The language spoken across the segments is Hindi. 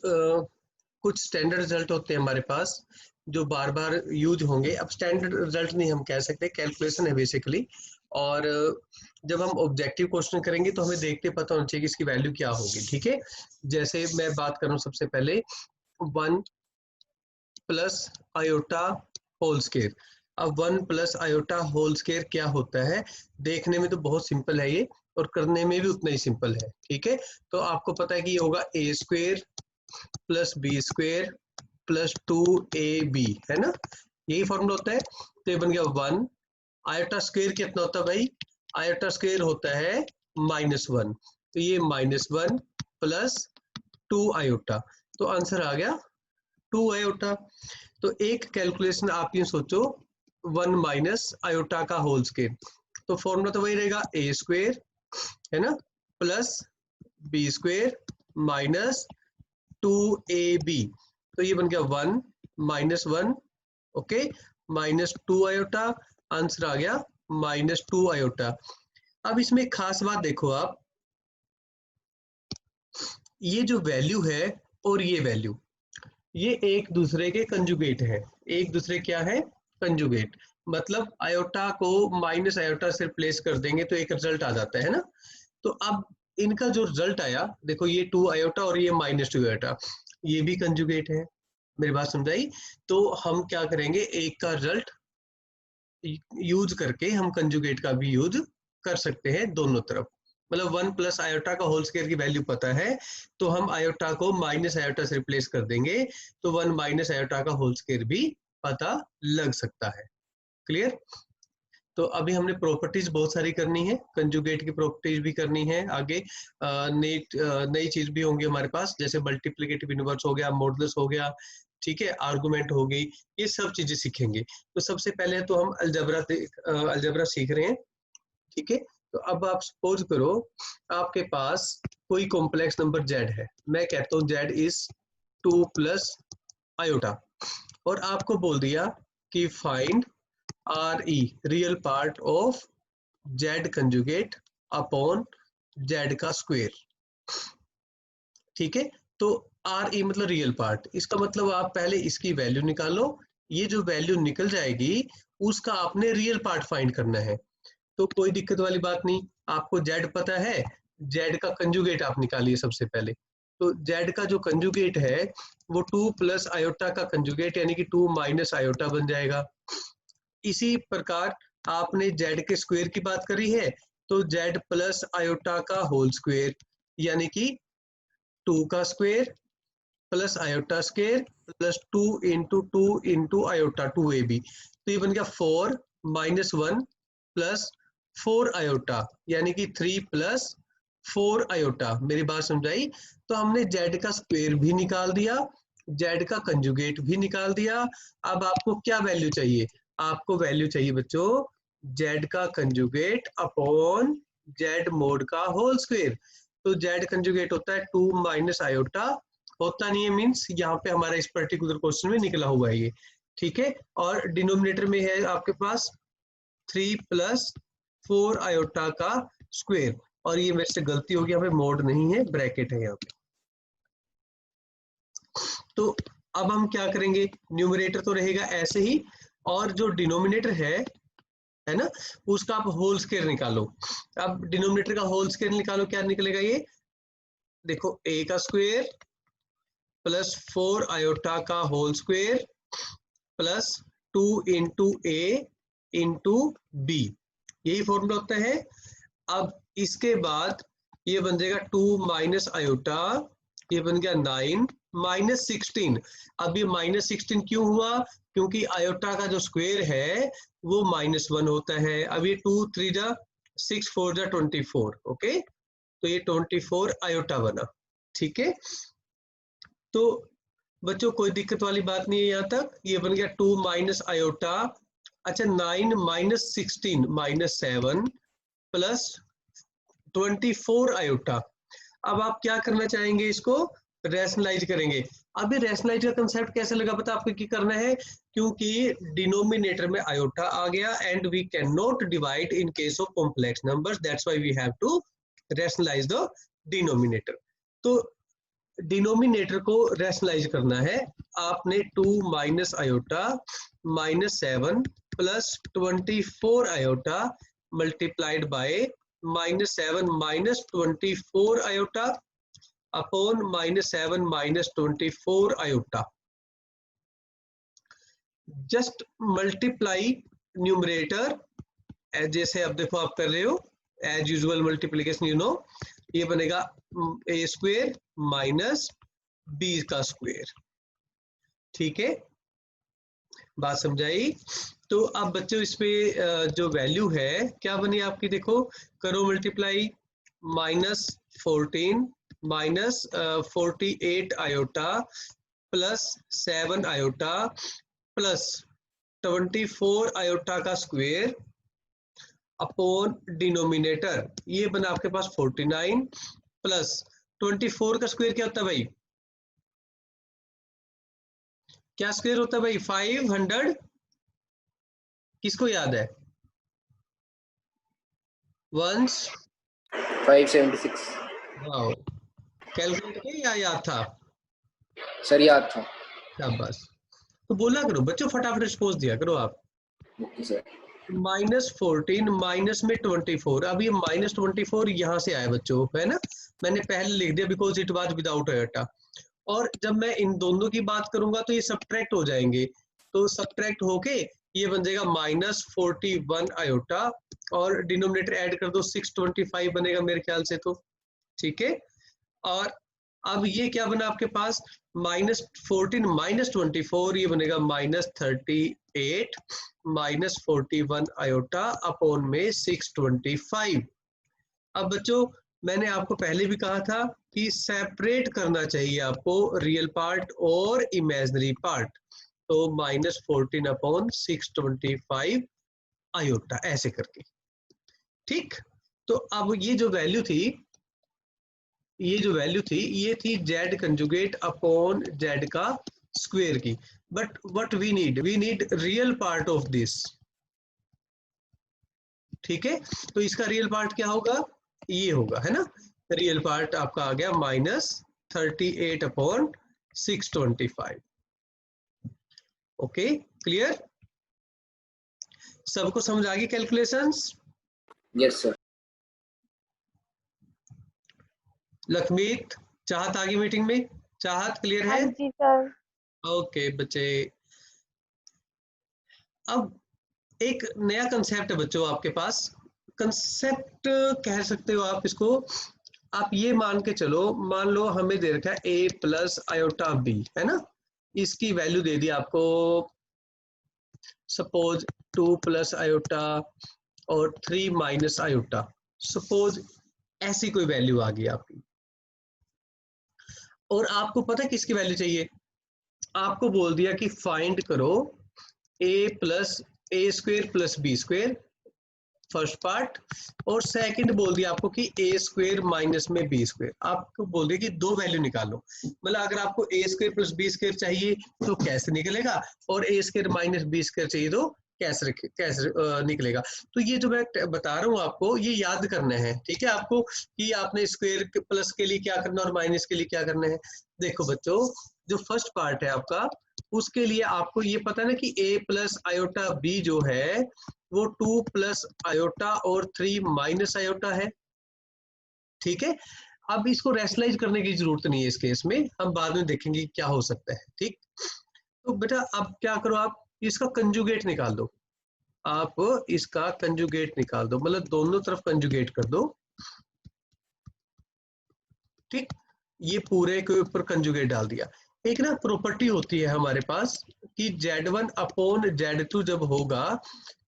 कुछ स्टैंडर्ड रिजल्ट होते हैं हमारे पास जो बार बार यूज होंगे। अब स्टैंडर्ड रिजल्ट नहीं हम कह सकते, कैलकुलेशन है बेसिकली। और जब हम ऑब्जेक्टिव क्वेश्चन करेंगे तो हमें देखते पता होना चाहिए कि इसकी वैल्यू क्या होगी। ठीक है, जैसे मैं बात करूं सबसे पहले 1 प्लस आयोटा होल स्केयर। अब 1 प्लस आयोटा होल स्केयर क्या होता है? देखने में तो बहुत सिंपल है ये, और करने में भी उतना ही सिंपल है। ठीक है, तो आपको पता है कि ये होगा a square plus b square plus 2ab, है ना? यही फॉर्मूला होता है। तो ये बन गया 1। आयोटा स्क्वेयर कितना होता है भाई? आयोटा स्क्वेयर होता है -1, तो ये -1 प्लस 2 आयोटा, तो आंसर आ गया 2 आयोटा। तो एक कैलकुलेशन आप ये सोचो, 1 माइनस आयोटा का होल स्क्वेयर, तो फॉर्मूला तो वही रहेगा ए स्क्वेयर, है ना, plus b square minus 2ab। तो ये बन गया 1 -1, ओके, -2 आयोटा, आंसर आ गया -2 आयोटा। अब इसमें एक खास बात देखो आप, ये जो वैल्यू है और ये वैल्यू, ये एक दूसरे के कंजुगेट है। एक दूसरे क्या है? कंजुगेट। मतलब आयोटा को माइनस आयोटा से रिप्लेस कर देंगे तो एक रिजल्ट आ जाता है ना। तो अब इनका जो रिजल्ट आया, देखो ये 2 आयोटा और ये -2 आयोटा, ये भी कंजुगेट है। मेरी बात समझाई? तो हम क्या करेंगे, एक का रिजल्ट यूज करके हम कंजुगेट का भी यूज कर सकते हैं दोनों तरफ। मतलब 1 प्लस आयोटा का होल स्क्वायर की वैल्यू पता है, तो हम आयोटा को माइनस आयोटा से रिप्लेस कर देंगे, तो 1 माइनस आयोटा का होल स्क्वायर भी पता लग सकता है। क्लियर? तो अभी हमने प्रॉपर्टीज बहुत सारी करनी है, कंजुगेट की प्रॉपर्टीज भी करनी है। आगे नई चीज भी होंगी हमारे पास, जैसे मल्टीप्लिकेटिव इनवर्स हो गया, मॉडुलस हो गया, ठीक है, आर्गुमेंट हो गई, ये सब चीजें सीखेंगे। तो सबसे पहले तो हम अलजेब्रा सीख रहे हैं। ठीक है, तो अब आप सपोज करो आपके पास कोई कॉम्प्लेक्स नंबर z है। मैं कहता हूँ z इज 2 प्लस आयोटा, और आपको बोल दिया कि find RE, real part of z conjugate upon z का स्क्वायर। ठीक है, तो RE मतलब रियल पार्ट, इसका मतलब आप पहले इसकी वैल्यू निकालो, ये जो वैल्यू निकल जाएगी उसका आपने रियल पार्ट फाइंड करना है। तो कोई दिक्कत वाली बात नहीं, आपको z पता है, z का कंजुगेट आप निकालिए सबसे पहले। तो z का जो कंजुगेट है वो 2 प्लस आयोटा का कंजुगेट, यानी कि 2 माइनस आयोटा बन जाएगा। इसी प्रकार आपने z के स्क्वायर की बात करी है, तो z प्लस आयोटा का होल स्क्वायर, यानी कि 2 का square plus iota square plus 2 into 2 into iota 2ab, तो ये बन गया 4 -1 प्लस 4 आयोटा, यानी कि 3 प्लस 4 आयोटा। मेरी बात समझाई? तो हमने z का स्क्वायर भी निकाल दिया, z का कंजुगेट भी निकाल दिया। अब आपको क्या वैल्यू चाहिए? आपको वैल्यू चाहिए बच्चों z का कंजुगेट अपॉन z मोड का होल स्क्वायर। तो z कंजुगेट होता है 2 माइनस आयोटा, होता नहीं है मीन्स यहाँ पे हमारा इस पर्टिकुलर क्वेश्चन में निकला हुआ है ये। ठीक है, और डिनोमिनेटर में है आपके पास 3 प्लस 4 आयोटा का स्क्वायर, और ये मेरे से गलती होगी, यहाँ पे मोड नहीं है, ब्रैकेट है यहाँ पे। तो अब हम क्या करेंगे, न्यूमरेटर तो रहेगा ऐसे ही, और जो डिनोमिनेटर है ना, उसका आप होल स्क्वायर निकालो। अब डिनोमिनेटर का होल स्क्वायर निकालो, क्या निकलेगा ये? देखो a का स्क्वायर प्लस 4 आयोटा का होल स्क्वायर प्लस 2 इंटू ए इंटू बी, यही फॉर्मूला होता है। अब इसके बाद ये बन जाएगा 2 माइनस आयोटा, ये बन गया 9 -16। अब ये -16 क्यों हुआ? क्योंकि आयोटा का जो स्क्वायर है वो -1 होता है। अब ये 2 3 जा 6 4 जा 24, ओके, तो ये 24 आयोटा बना। ठीक है, तो बच्चों कोई दिक्कत वाली बात नहीं है यहाँ तक। ये बन गया 2 माइनस आयोटा, अच्छा 9 -16 -7 प्लस 24 आयोटा। अब आप क्या करना चाहेंगे, इसको रैशनलाइज करेंगे। अभी रैशनलाइज का कंसेप्ट कैसे लगा पता आपको क्या करना है? क्योंकि डिनोमिनेटर में आयोटा आ गया and we can not divide in case of complex numbers, that's why we have to rationalize the denominator. तो डिनोमिनेटर को रैशनलाइज करना है। आपने 2 minus iota minus 7 plus 24 iota multiplied by -7 minus 24 iota upon -7 minus 24 iota. Just multiply numerator, जैसे अब देखो आप कर रहे हो as usual multiplication, you know, ये बनेगा ए स्क्वेयर माइनस बी का स्क्वेयर। ठीक है, बात समझाई? तो अब बच्चों इस पे जो वैल्यू है क्या बनी आपकी, देखो करो multiply, -14 minus 48 iota plus 7 iota plus 24 iota का स्क्वेयर अपॉन डिनोमिनेटर, ये बना आपके पास 49 प्लस 24 का स्क्वायर क्या होता है भाई, क्या स्क्वायर होता है भाई, 500, किसको याद है, वंस 576 वाओ, कैलकुलेट किया या याद था? सर, याद था। शाबाश, तो बोला करो बच्चों, फटाफट रिस्पॉन्स दिया करो आप। Okay sir. -14 माइनस में 24, अब ये -24 यहाँ से आया बच्चों, है ना, मैंने पहले लिख दिया because it was without iota. और जब मैं इन दोनों की बात करूंगा तो ये सब्ट्रैक्ट हो जाएंगे, तो सब्ट्रैक्ट होके ये बन जाएगा -41 आयोटा, और डिनोमिनेटर ऐड कर दो 625 बनेगा मेरे ख्याल से, तो ठीक है। और अब ये क्या बना आपके पास, -14 माइनस 24, ये बनेगा -38 माइनस 41 आयोटा अपॉन में 625। अब बच्चों मैंने आपको पहले भी कहा था कि सेपरेट करना चाहिए आपको रियल पार्ट और इमेजिनरी पार्ट, तो -14 अपॉन 625 आयोटा ऐसे करके, ठीक। तो अब ये जो वैल्यू थी, ये थी जेड कंजुगेट अपॉन जेड का स्क्वायर की, but what we need real part of this, ठीक है। तो इसका रियल पार्ट क्या होगा, ये होगा, है ना, रियल पार्ट आपका आ गया -38 अपॉन 625। ओके, क्लियर, सबको समझ आ गई कैलकुलेशंस? Yes sir. लखमीत, चाहत आ गई मीटिंग में, चाहत क्लियर है? हाँ जी सर। ओके बच्चे, अब एक नया कंसेप्ट है बच्चों आपके पास, कंसेप्ट कह सकते हो आप इसको। आप ये मान के चलो, मान लो हमें दे रखा है a प्लस आयोटा b, है ना, इसकी वैल्यू दे दी आपको सपोज 2 प्लस आयोटा और 3 माइनस आयोटा, सपोज ऐसी कोई वैल्यू आ गई आपकी, और आपको पता है किसकी वैल्यू चाहिए, आपको बोल दिया कि फाइंड करो a plus a square plus b square, first part, और सेकंड बोल दिया आपको कि ए स्क्वेयर माइनस में बी स्क्वेयर, आपको बोल दिया कि दो वैल्यू निकालो। मतलब अगर आपको ए स्क्वेयर प्लस बी स्क्वेयर चाहिए तो कैसे निकलेगा, और ए स्क्वेयर माइनस बी स्क्वेयर चाहिए तो कैसे निकलेगा। तो ये जो मैं बता रहा हूँ आपको, ये याद करना है, ठीक है आपको, कि आपने स्क्वेयर प्लस के लिए क्या करना और माइनस के लिए क्या करना है। देखो बच्चों, जो फर्स्ट पार्ट है आपका, उसके लिए आपको ये पता है ना कि a प्लस आयोटा b जो है वो 2 प्लस आयोटा और 3 माइनस आयोटा है, ठीक है। अब इसको रैशनलाइज करने की जरूरत नहीं है इस केस में, हम बाद में देखेंगे क्या हो सकता है, ठीक। तो बेटा अब क्या करो, आप इसका कंजुगेट निकाल दो, आप इसका कंजुगेट निकाल दो, मतलब दोनों तरफ कंजुगेट कर दो, ठीक। ये पूरे के ऊपर कंजुगेट डाल दिया। एक ना प्रॉपर्टी होती है हमारे पास कि Z1 अपॉन Z2 जब होगा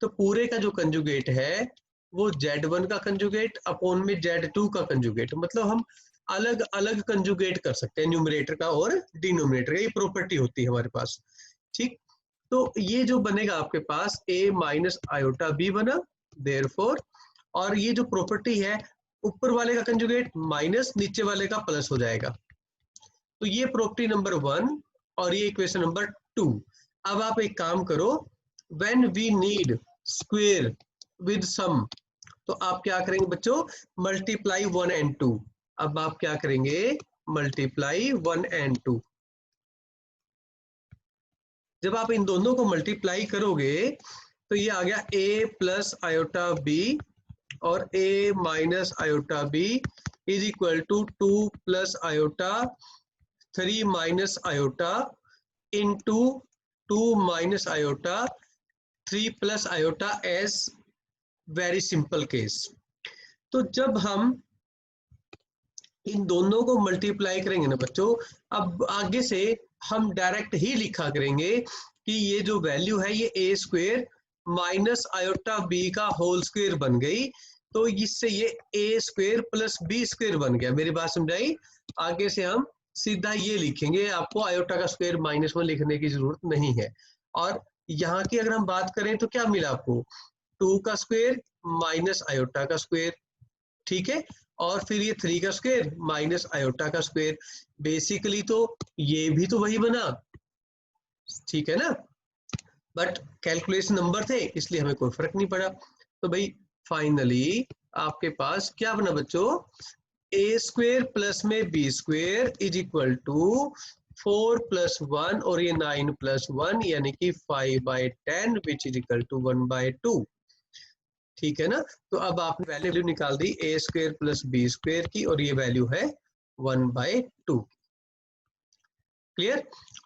तो पूरे का जो कंजुगेट है वो Z1 का कंजुगेट अपॉन में Z2 का कंजुगेट, मतलब हम अलग अलग कंजुगेट कर सकते हैं न्यूमरेटर का और डिनोमिनेटर का, ये प्रॉपर्टी होती है हमारे पास, ठीक। तो ये जो बनेगा आपके पास a माइनस आयोटा b बना, देयरफॉर, और ये जो प्रॉपर्टी है ऊपर वाले का कंजुगेट माइनस नीचे वाले का प्लस हो जाएगा। तो ये प्रॉपर्टी नंबर 1 और ये इक्वेशन नंबर 2। अब आप एक काम करो, when we need square with sum, तो आप क्या करेंगे बच्चों, मल्टीप्लाई 1 and 2। अब आप क्या करेंगे, मल्टीप्लाई 1 and 2। जब आप इन दोनों को मल्टीप्लाई करोगे तो ये आ गया a प्लस आयोटा b और a minus iota b is equal to 2 plus iota 3 minus iota into 2 minus iota 3 plus iota as very simple case. तो जब हम इन दोनों को मल्टीप्लाई करेंगे ना बच्चों, अब आगे से हम डायरेक्ट ही लिखा करेंगे कि ये जो वैल्यू है ये ए स्क्वेयर माइनस आयोटा बी का होल स्क्वेयर बन गई, तो इससे ये ए स्क्वेयर प्लस बी स्क्वेयर बन गया। मेरी बात समझाई? आगे से हम सीधा ये लिखेंगे, आपको आयोटा का स्क्वेयर -1 लिखने की जरूरत नहीं है। और यहाँ की अगर हम बात करें तो क्या मिला आपको? 2 का स्क्वेयर माइनस आयोटा का स्क्वेयर, ठीक है, और फिर ये 3 का स्क्वेयर माइनस आयोटा का स्क्वेयर। बेसिकली तो ये भी तो वही बना, ठीक है ना, बट कैलकुलेशन नंबर थे इसलिए हमें कोई फर्क नहीं पड़ा। तो भाई फाइनली आपके पास क्या बना बच्चों? ए स्क्वेयर प्लस में b square is equal to 4 + 1 और ये 9 + 1 यानी कि 5/10 विच इज इक्वल टू 1/2। ठीक है ना? तो अब आपने वैल्यू निकाल दी ए स्क्वेयर प्लस बी स्क्वेयर की और ये वैल्यू है 1/2। क्लियर?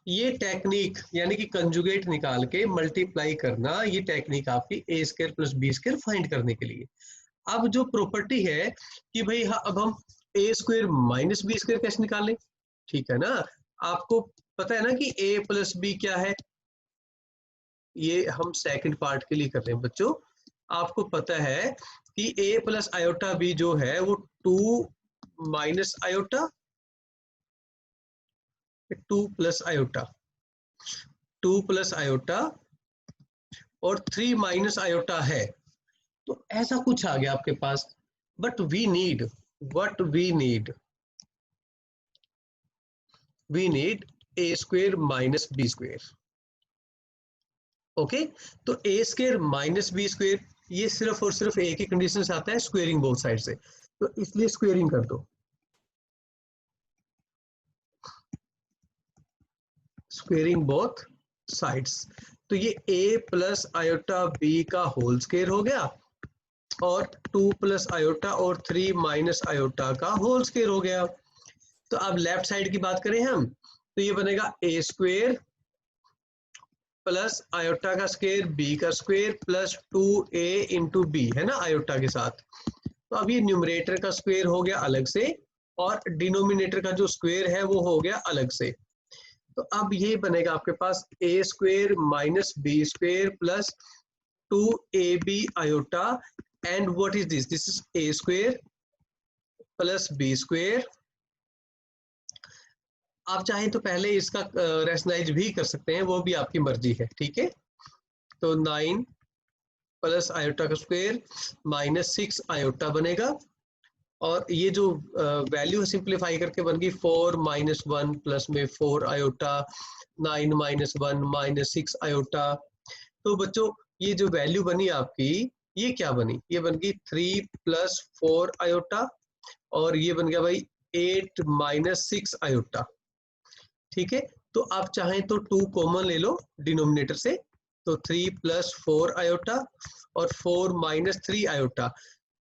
ये टेक्निक यानी कि कंजुगेट निकाल के मल्टीप्लाई करना, ये टेक्निक आपकी a square plus b square find करने के लिए। अब जो प्रॉपर्टी है कि भाई हाँ, अब हम ए स्क्वेयर माइनस बी स्क्वेयर कैसे निकालें? ठीक है ना, आपको पता है ना कि ए प्लस बी क्या है? ये हम सेकंड पार्ट के लिए कर रहे हैं बच्चों। आपको पता है कि a प्लस आयोटा b जो है वो 2 minus iota 2 plus iota 2 plus iota और 3 माइनस आयोटा है। तो ऐसा कुछ आ गया आपके पास, but we need a square minus b square. Okay, तो a square minus b square ये सिर्फ और सिर्फ एक ही कंडीशन से आता है, स्क्वेयरिंग बोथ साइड से, तो इसलिए स्क्वेयरिंग कर दो, स्क्वेयरिंग बोथ साइड्स। तो ये a प्लस आयोटा b का होल स्क्वेयर हो गया और 2 प्लस आयोटा और 3 माइनस आयोटा का होल स्क्वेयर हो गया। तो अब लेफ्ट साइड की बात करें हम, तो ये बनेगा a स्क्वेयर प्लस आयोटा का स्क्वेयर बी का square plus 2a into b, है ना, आयोटा के साथ। तो अब ये न्यूमरेटर का स्क्वेयर हो गया अलग से और डिनोमिनेटर का जो स्क्वेयर है वो हो गया अलग से। तो अब ये बनेगा आपके पास a square minus b square plus 2ab iota and what is this? This is a square plus b square. आप चाहें तो पहले इसका रैशनलाइज भी कर सकते हैं, वो भी आपकी मर्जी है, ठीक है। तो 9 प्लस आयोटा का स्क्वेयर माइनस 6 आयोटा बनेगा और ये जो वैल्यू सिंप्लीफाई करके बन गई 4 - 1 प्लस में 4 आयोटा 9 - 1 - 6 आयोटा। तो बच्चों ये जो वैल्यू बनी आपकी ये क्या बनी? ये बन गई 3 + 4 आयोटा और ये बन गया भाई 8 - 6 आयोटा। ठीक है, तो आप चाहें तो 2 कॉमन ले लो डिनोमिनेटर से, तो 3 + 4 आयोटा और 4 - 3 आयोटा।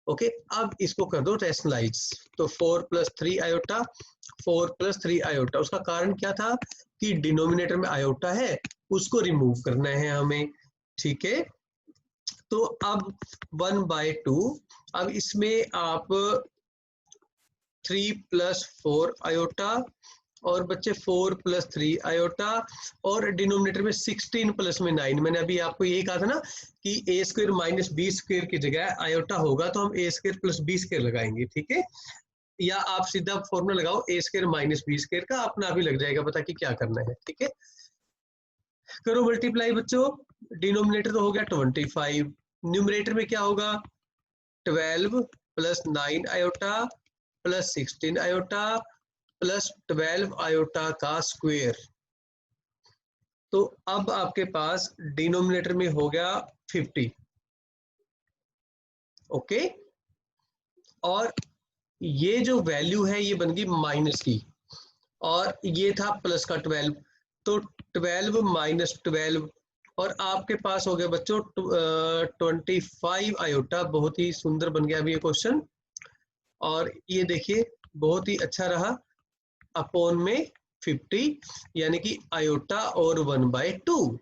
ओके, अब इसको कर दो रैशनलाइज, तो 4 + 3 आयोटा 4 + 3 आयोटा। उसका कारण क्या था कि डिनोमिनेटर में आयोटा है, उसको रिमूव करना है हमें, ठीक है। तो अब 1/2, अब इसमें आप 3 + 4 आयोटा और बच्चे 4 + 3 आयोटा और डिनोमिनेटर में 16 + में 9। मैंने अभी आपको यही कहा था ना कि a square minus b square की जगह आयोटा होगा तो हम ए स्क्वेयर प्लस बी स्क्वेयर लगाएंगे, ठीक है। या आप सीधा फॉर्मूला लगाओ ए स्क्वेयर माइनस बी स्क्वेयर का, अपना अभी लग जाएगा पता कि क्या करना है, ठीक है। करो मल्टीप्लाई बच्चों, डिनोमिनेटर तो हो गया 25, न्यूमरेटर में क्या होगा 12 + 9 iota plus 16 iota plus 12 iota का स्क्वायर। तो अब आपके पास डिनोमिनेटर में हो गया 50। ओके, और ये जो वैल्यू है ये बन गई माइनस की, और ये था प्लस का 12, तो 12 माइनस 12 और आपके पास हो गया बच्चों 25 आयोटा। बहुत ही सुंदर बन गया अभी ये क्वेश्चन, और ये देखिए बहुत ही अच्छा रहा। अपॉन में 50 यानी कि आयोटा और 1/2।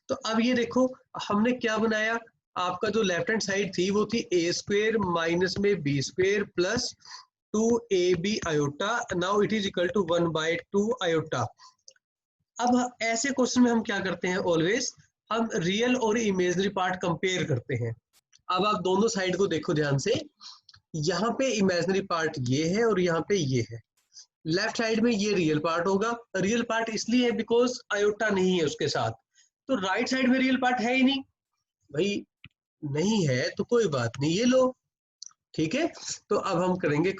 तो अब ये देखो हमने क्या बनाया, आपका जो लेफ्ट हैंड साइड थी वो थी ए स्क्वेयर माइनस में b square plus 2ab iota, now it is equal to 1/2 iota. अब ऐसे क्वेश्चन में हम क्या करते हैं, ऑलवेज हम रियल और इमेजिनरी पार्ट कंपेयर करते हैं। अब आप दोनों साइड को देखो ध्यान से, यहाँ पे इमेजिनरी पार्ट ये है और यहाँ पे ये है। लेफ्ट साइड में ये रियल पार्ट होगा, रियल पार्ट इसलिए है बिकॉज आयोटा नहीं है उसके साथ। तो राइट साइड में रियल पार्ट है ही नहीं भाई, नहीं है तो कोई बात नहीं, ये लो, ठीक है। तो अब हम करेंगे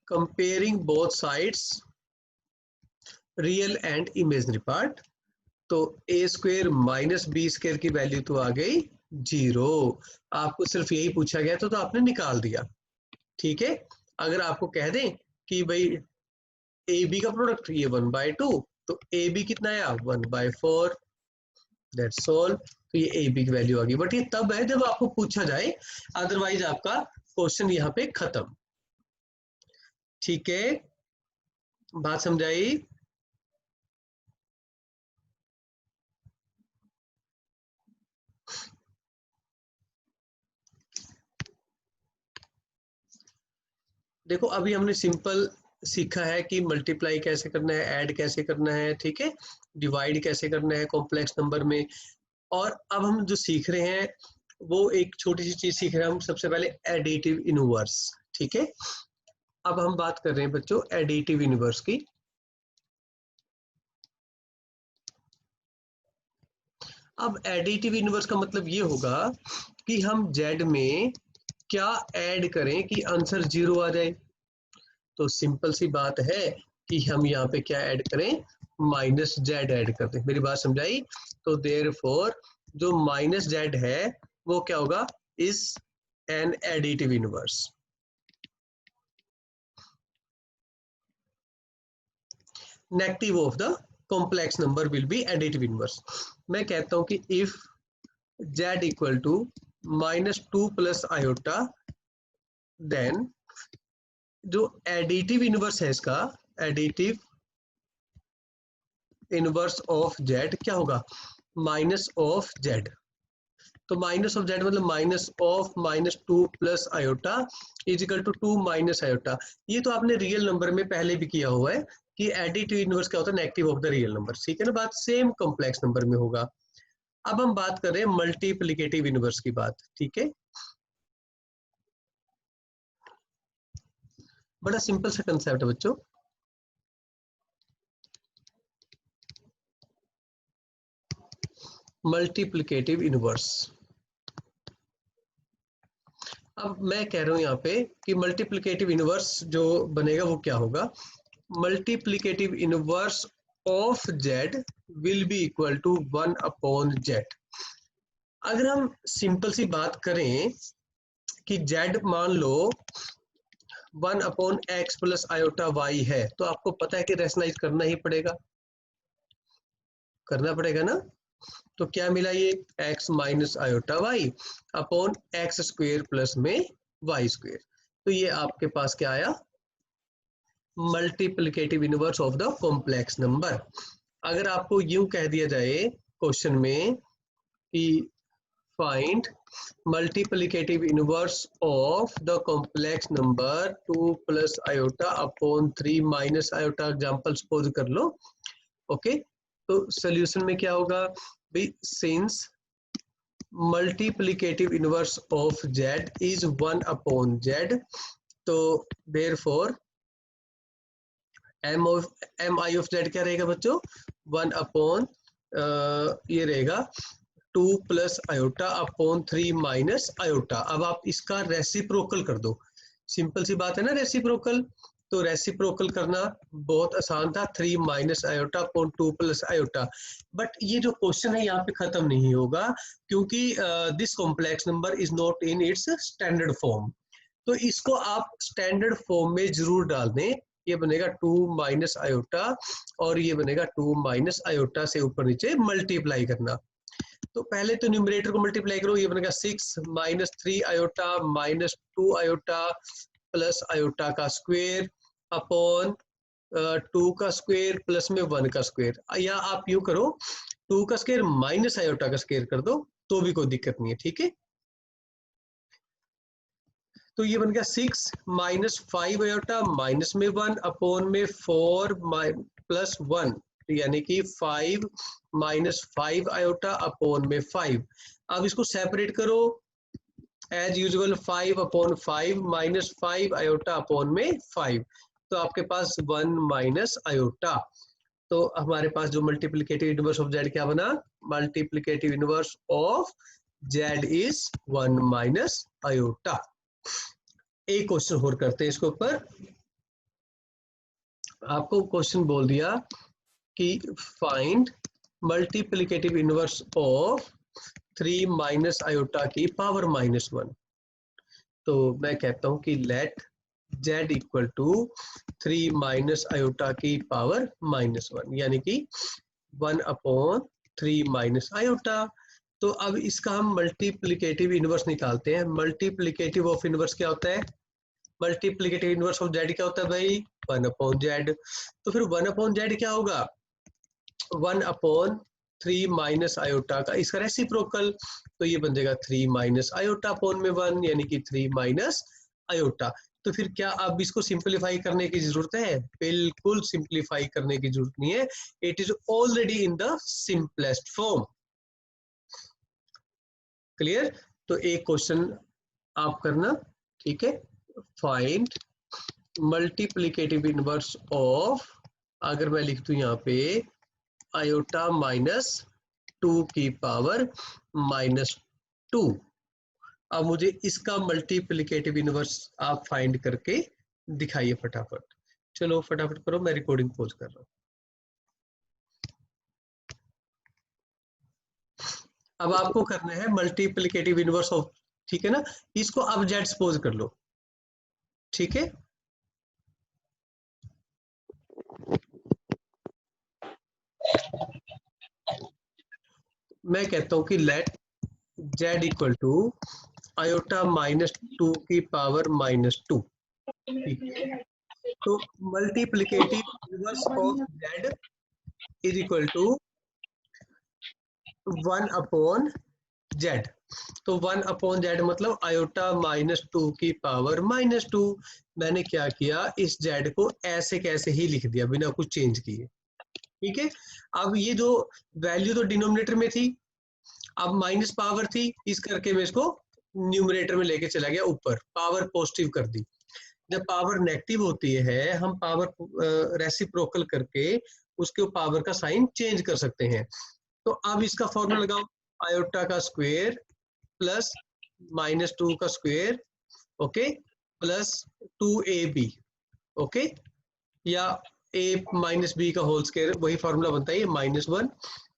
comparing both sides, real and imaginary part. तो a square minus b square की वैल्यू तो आ गई 0। आपको सिर्फ यही पूछा गया तो आपने निकाल दिया, ठीक है। अगर आपको कह दें कि भाई ए बी का प्रोडक्ट ये 1/2, तो ए बी कितना आया 1/4, दैट्स ऑल। तो ये ए बी की वैल्यू आ गई, बट ये तब है जब आपको पूछा जाए, अदरवाइज आपका क्वेश्चन यहाँ पे खत्म, ठीक है। बात समझाई? देखो अभी हमने सिंपल सीखा है कि मल्टीप्लाई कैसे करना है, ऐड कैसे करना है, ठीक है, डिवाइड कैसे करना है कॉम्प्लेक्स नंबर में। और अब हम जो सीख रहे हैं वो एक छोटी सी चीज सीख रहे हैं हम, सबसे पहले एडिटिव इनवर्स, ठीक है। अब हम बात कर रहे हैं बच्चों एडिटिव इनवर्स की। अब एडिटिव इनवर्स का मतलब ये होगा कि हम जेड में क्या ऐड करें कि आंसर 0 आ जाए। तो सिंपल सी बात है कि हम यहाँ पे क्या ऐड करें, माइनस जेड ऐड कर दें। मेरी बात समझाई? तो देयरफॉर जो माइनस जेड है वो क्या होगा, is an additive inverse. Negative of the complex number will be additive inverse. मैं कहता हूं कि if z equal to -2 plus iota, then जो एडिटिव इनवर्स है इसका, एडिटिव इनवर्स ऑफ z क्या होगा, माइनस ऑफ z। तो माइनस ऑफ z मतलब minus of -2 plus iota is equal to 2 minus iota. ये तो आपने रियल नंबर में पहले भी किया हुआ है कि एडिटिव इनवर्स क्या होता है, negative of the real number, ठीक है ना। बात सेम कॉम्प्लेक्स नंबर में होगा। अब हम बात कर रहे हैं मल्टीप्लिकेटिव इनवर्स की बात, ठीक है। बड़ा सिंपल सा कंसेप्ट है बच्चों। मल्टीप्लिकेटिव इनवर्स, अब मैं कह रहा हूं यहाँ पे कि मल्टीप्लिकेटिव इनवर्स जो बनेगा वो क्या होगा, multiplicative inverse of z will be equal to 1/z। अगर हम सिंपल सी बात करें कि z मान लो 1/x प्लस आयोटा y है, तो आपको पता है कि रैशनलाइज करना ही पड़ेगा, करना पड़ेगा ना। तो क्या मिला, ये x minus iota y upon x square plus में y स्क्वेयर। तो ये आपके पास क्या आया, multiplicative inverse of the complex number. अगर आपको यूं कह दिया जाए क्वेश्चन में कि find multiplicative inverse of the complex number 2 plus iota upon 3 minus iota, example suppose कर लो, ओके। तो सॉल्यूशन में क्या होगा भाई, since multiplicative inverse of z is 1/z, तो therefore M I of Z क्या रहेगा बच्चों, 1/, ये रहेगा 2 plus iota upon 3 minus iota. अब आप इसका रेसिप्रोकल कर दो, सिंपल सी बात है ना रेसिप्रोकल। तो रेसिप्रोकल करना बहुत आसान था, 3 minus iota upon 2 plus iota. But ये जो क्वेश्चन है यहाँ पे खत्म नहीं होगा, क्योंकि this complex number is not in its standard form. तो इसको आप स्टैंडर्ड फॉर्म में जरूर डाल दें। ये बनेगा 2 माइनस आयोटा और ये बनेगा 2 माइनस आयोटा से ऊपर नीचे मल्टीप्लाई करना। तो पहले तो न्यूमरेटर को मल्टीप्लाई करो, ये बनेगा 6 minus 3 iota minus 2 iota plus iota का स्क्वायर अपॉन 2 का स्क्वायर प्लस में 1 का स्क्वायर, या आप यूं करो 2 का स्क्वायर माइनस आयोटा का स्क्वायर कर दो तो भी कोई दिक्कत नहीं है, ठीक है। तो ये बन गया 6 माइनस 5 आयोटा माइनस में 1 अपॉन में 4 प्लस 1, यानी कि 5 माइनस 5 आयोटा अपॉन में 5। अब इसको सेपरेट करो as usual, 5 upon 5 minus 5 iota upon में 5, तो आपके पास 1 माइनस आयोटा। तो हमारे पास जो मल्टीप्लिकेटिव इनवर्स ऑफ जेड क्या बना, multiplicative inverse of Z is 1 minus iota. एक क्वेश्चन और करते हैं इसके ऊपर। आपको क्वेश्चन बोल दिया कि find multiplicative inverse of 3 minus iota की पावर -1। तो मैं कहता हूं कि let z equal to 3 minus iota की पावर -1, यानी कि 1 अपॉन 3 माइनस आयोटा। तो अब इसका हम मल्टीप्लिकेटिव इनवर्स निकालते हैं। मल्टीप्लिकेटिव ऑफ इनवर्स क्या होता है, मल्टीप्लिकेटिव इनवर्स ऑफ जेड क्या होता है भाई, 1 अपॉन जेड। तो फिर 1 अपॉन जेड क्या होगा, 1 अपॉन 3 माइनस आयोटा का इसका रेसिप्रोकल, तो ये बन जाएगा 3 माइनस आयोटा अपॉन में 1, यानी कि 3 माइनस आयोटा। तो फिर क्या अब इसको सिंपलीफाई करने की जरूरत है, बिल्कुल सिंपलीफाई करने की जरूरत नहीं है, it is already in the simplest form. Clear. तो एक क्वेश्चन आप करना, ठीक है। फाइंड मल्टीप्लिकेटिव इनवर्स ऑफ, अगर मैं लिख दूं यहाँ पे आयोटा माइनस 2 की पावर -2, अब मुझे इसका मल्टीप्लिकेटिव इनवर्स आप फाइंड करके दिखाइए फटाफट। चलो फटाफट करो, मैं रिकॉर्डिंग पॉज कर रहा हूँ। अब आपको करना है मल्टीप्लिकेटिव इनवर्स ऑफ, ठीक है ना, इसको अब जेड सपोज कर लो, ठीक है। मैं कहता हूं कि let z equal to iota -2 की पावर -2, ठीक है। तो multiplicative inverse of z is equal to 1 upon z। तो 1 अपॉन z मतलब आयोटा -2 की पावर -2। मैंने क्या किया, इस z को ऐसे कैसे ही लिख दिया बिना कुछ चेंज किए, ठीक है। अब ये जो वैल्यू तो डिनोमिनेटर में थी, अब माइनस पावर थी, इस करके मैं इसको न्यूमरेटर में लेके चला गया ऊपर, पावर पॉजिटिव कर दी। जब पावर नेगेटिव होती है हम पावर रेसिप्रोकल करके उसके पावर का साइन चेंज कर सकते हैं। तो अब इसका फॉर्मूला लगाओ, आयोटा का स्क्वायर प्लस -2 का square, okay, plus 2ab, okay, या a माइनस बी का होल स्क्वायर, वही फॉर्मूला बनता है, -1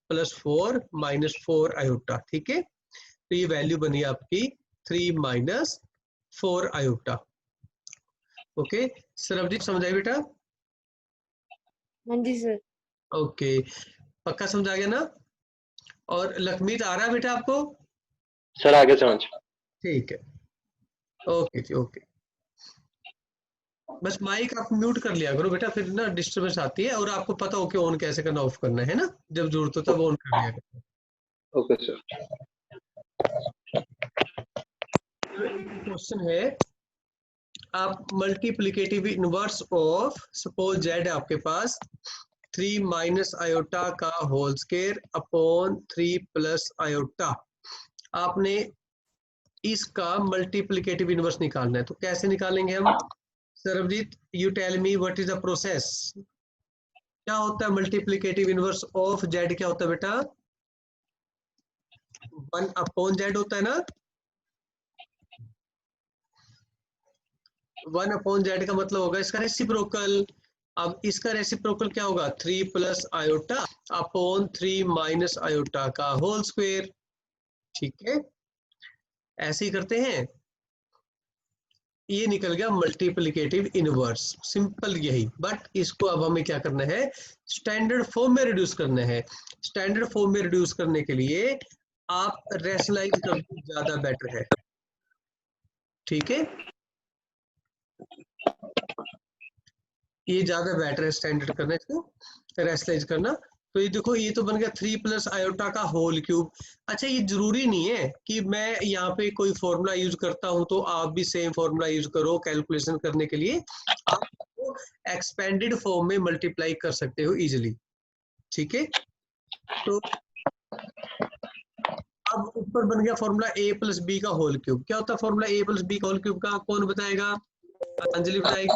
प्लस 4 -4 आयोटा, ठीक है। तो ये वैल्यू बनी आपकी 3 माइनस 4 आयोटा, ओके। सरबजीत समझाइए बेटा। हाँ जी सर। ओके, पक्का समझा गया ना। और लखमीत आ रहा है बेटा आपको? सर आगे समझ। ठीक है, ओके जी, ओके। बस माइक आप म्यूट कर लिया करो बेटा, फिर ना डिस्टर्बेंस आती है, और आपको पता हो कि ऑन कैसे करना, ऑफ करना है ना, जब जरूरत हो तब ऑन कर लिया करो। Okay sir. क्वेश्चन है, आप multiplicative inverse of, suppose z आपके पास 3 माइनस आयोटा का whole square upon 3 plus iota, आपने इसका मल्टीप्लिकेटिव इनवर्स निकालना है। तो कैसे निकालेंगे हम? Sarabjit, you tell me what is the process. क्या होता है मल्टीप्लिकेटिव इनवर्स ऑफ जेड, क्या होता है बेटा? 1 अपॉन जेड होता है ना। 1 अपॉन जेड का मतलब होगा इसका रेसिप्रोकल। अब इसका रेसिप्रोकल क्या होगा, 3 plus iota upon 3 minus iota का होल स्क्वायर, ठीक है। ऐसे ही करते हैं। ये निकल गया मल्टीप्लिकेटिव इनवर्स, सिंपल यही। बट इसको अब हमें क्या करना है, स्टैंडर्ड फॉर्म में रिड्यूस करना है। स्टैंडर्ड फॉर्म में रिड्यूस करने के लिए आप रैशनलाइज कर दो, ज्यादा बेटर है। ठीक है, ये ज्यादा बेटर है स्टैंडर्ड करना, इसको रैशनलाइज करना। तो ये देखो, ये तो बन गया 3 प्लस आयोटा का होल क्यूब। अच्छा, ये जरूरी नहीं है कि मैं यहाँ पे कोई फॉर्मूला यूज करता हूँ तो आप भी सेम फॉर्मूला यूज करो कैलकुलेशन करने के लिए। आप एक्सपेंडेड फॉर्म में मल्टीप्लाई कर सकते हो इजिली। ठीक है, तो अब ऊपर बन गया फॉर्मूला a प्लस बी का होल क्यूब। क्या होता है फॉर्मूला a प्लस बी का होल क्यूब का, कौन बताएगा? अंजलि बताएगी।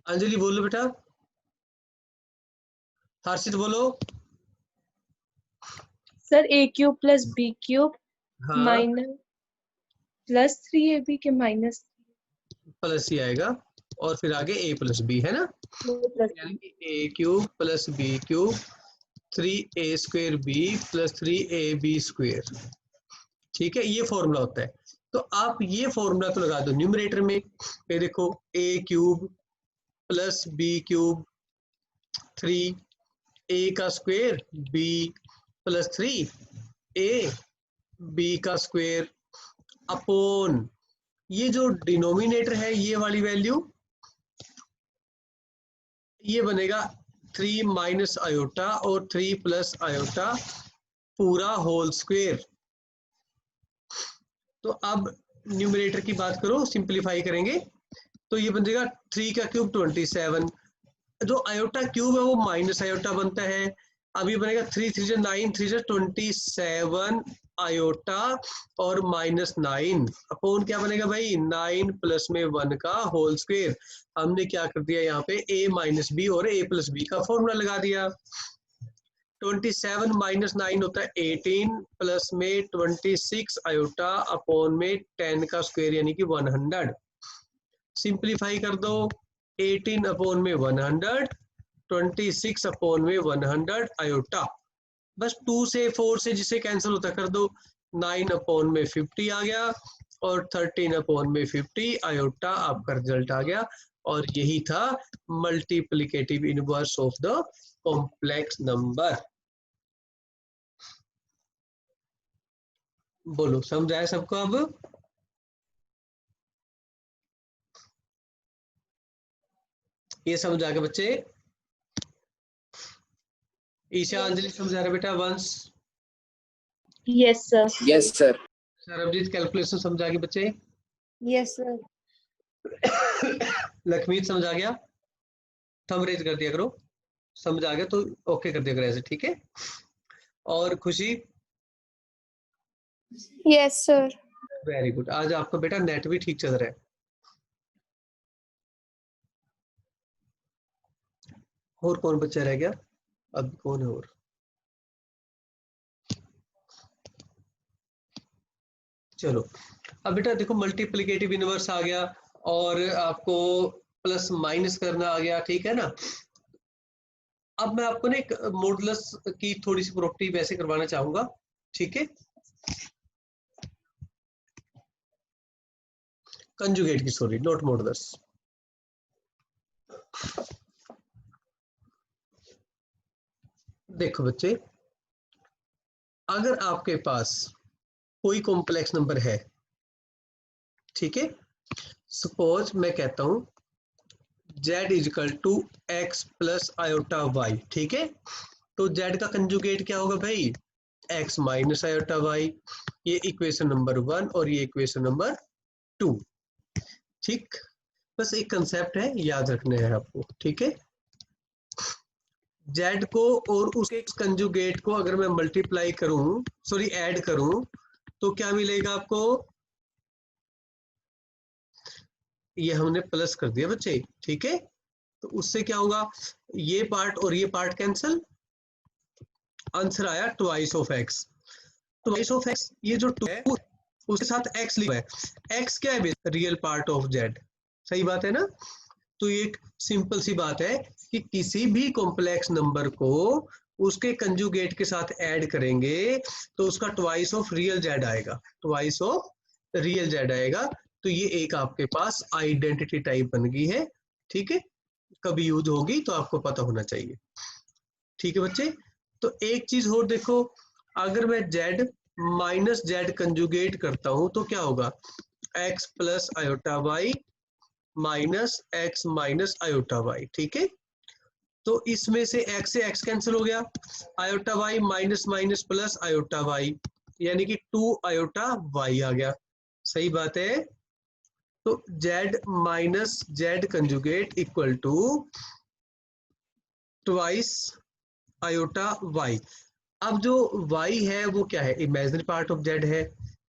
अंजलि बोलो बेटा, हर्षित बोलो। Sir a cube plus b cube हाँ, माइनस प्लस 3ab के माइनस प्लस ही आएगा और फिर आगे a प्लस बी, है ना? प्लस यानी कि a cube plus b cube 3a square b plus 3ab square. ठीक है, ये फॉर्मूला होता है। तो आप ये फॉर्मूला तो लगा दो न्यूमरेटर में। ये देखो, a cube plus b cube 3a का square b plus 3a b का स्क्वायर अपॉन ये जो डिनोमिनेटर है, ये वाली वैल्यू, ये बनेगा 3 माइनस आयोटा और 3 प्लस आयोटा पूरा होल स्क्वायर। तो अब न्यूमरेटर की बात करो, सिंपलीफाई करेंगे तो ये बन जाएगा 3 का क्यूब 27। जो आयोटा क्यूब है वो माइनस आयोटा बनता है। अब ये बनेगा 3 3 9 3 27 आयोटा और माइनस 9 अपॉन क्या बनेगा भाई, 9 प्लस में 1 का होल स्क्वायर। हमने क्या कर दिया यहाँ पे, a माइनस बी और a प्लस बी का फॉर्मूला लगा दिया। 27 माइनस 9 होता है 18 प्लस में 26 आयोटा अपॉन में 10 का स्क्वायर यानी कि 100। सिंपलीफाई कर दो, 18 अपॉन में 100, 26 अपॉन में 100 आयोटा। बस 2 से 4 से जिसे कैंसिल होता कर दो, 9 अपॉन में 50 आ गया और 13 अपॉन में 50 आयोटा आपका रिजल्ट आ गया। और यही था multiplicative inverse of the complex number. बोलो, समझ आया सबको? अब ये समझ आ गया बच्चे? ईशा, अंजलि समझ आ रहा बेटा? वंश, yes sir. Yes sir. Sarabjit, calculation समझ आ गई बच्चे? Yes sir. लक्ष्मीत समझ आ गया? थंब रेज कर दिया करो, समझ आ गया तो ओके कर दिया करो ऐसे। ठीक है, और खुशी? Yes sir. Very good. आज आपका बेटा नेट भी ठीक चल रहा है। और कौन बच्चा रह गया? अब कौन है और? चलो, अब बेटा देखो, मल्टीप्लिकेटिव इनवर्स आ गया और आपको प्लस माइनस करना आ गया। ठीक है ना? अब मैं आपको ना एक मॉडुलस की थोड़ी सी प्रॉपर्टी वैसे करवाना चाहूंगा। ठीक है, कंजुगेट की, सॉरी, नॉट मॉडुलस। देखो बच्चे, अगर आपके पास कोई कॉम्प्लेक्स नंबर है, ठीक है, सपोज मैं कहता हूं z is equal to x plus iota y. ठीक है, तो z का कंजुगेट क्या होगा भाई, x माइनस आयोटा वाई। ये इक्वेशन नंबर 1 और ये इक्वेशन नंबर 2। ठीक, बस एक कंसेप्ट है, याद रखने है आपको। ठीक है, z को और उसके कंजुगेट को अगर मैं मल्टीप्लाई करूं, सॉरी ऐड करूं, तो क्या मिलेगा आपको? ये हमने प्लस कर दिया बच्चे। ठीक है, तो उससे क्या होगा, ये पार्ट और ये पार्ट कैंसिल, आंसर आया twice of x. Twice of x, ये जो 2 है उसके साथ x लिखा है। x क्या है? Real part of z। सही बात है ना? तो एक सिंपल सी बात है कि किसी भी कॉम्प्लेक्स नंबर को उसके कंजुगेट के साथ ऐड करेंगे तो उसका ट्वाइस ऑफ रियल जेड आएगा, ट्वाइस ऑफ रियल जेड आएगा। तो ये एक आपके पास आइडेंटिटी टाइप बन गई है, ठीक है, कभी यूज होगी तो आपको पता होना चाहिए, ठीक है बच्चे। तो एक चीज और देखो, अगर मैं जेड माइनस जेड कंजुगेट करता हूं तो क्या होगा, x plus iota y minus x minus iota y, ठीक है। तो इसमें से x कैंसिल हो गया, iota y minus minus plus iota y, यानी कि 2 आयोटा वाई आ गया, सही बात है। तो z minus z conjugate equal to twice iota y. अब जो y है वो क्या है, इमेजिनरी पार्ट ऑफ z है,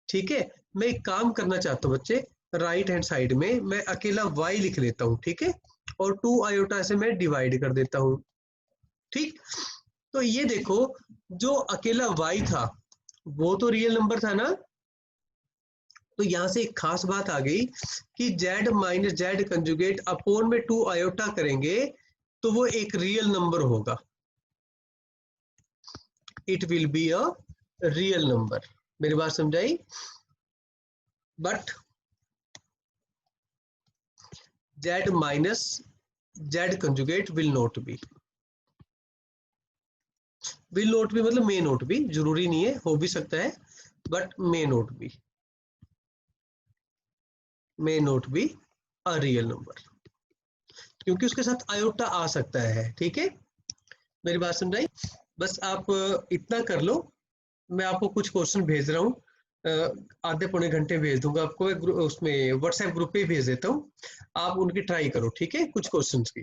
ठीक है। मैं एक काम करना चाहता हूँ बच्चे, राइट हैंड साइड में मैं अकेला y लिख लेता हूँ, ठीक है, और 2 आयोटा से मैं डिवाइड कर देता हूँ, ठीक। तो ये देखो, जो अकेला y था वो तो रियल नंबर था ना, तो यहां से एक खास बात आ गई कि z minus z conjugate upon में 2 आयोटा करेंगे तो वो एक रियल नंबर होगा, it will be a real number. मेरी बात समझाई? But z minus z conjugate will not be, will not be मतलब मे नॉट बी, जरूरी नहीं है, हो भी सकता है, but may not be, may not be a real number, क्योंकि उसके साथ आयोटा आ सकता है, ठीक है। मेरी बात समझाई? बस आप इतना कर लो, मैं आपको कुछ क्वेश्चन भेज रहा हूँ, आधे पौने घंटे भेज दूंगा आपको, उसमें व्हाट्सएप ग्रुप पे भेज देता हूँ, आप उनकी ट्राई करो, ठीक है, कुछ क्वेश्चंस की।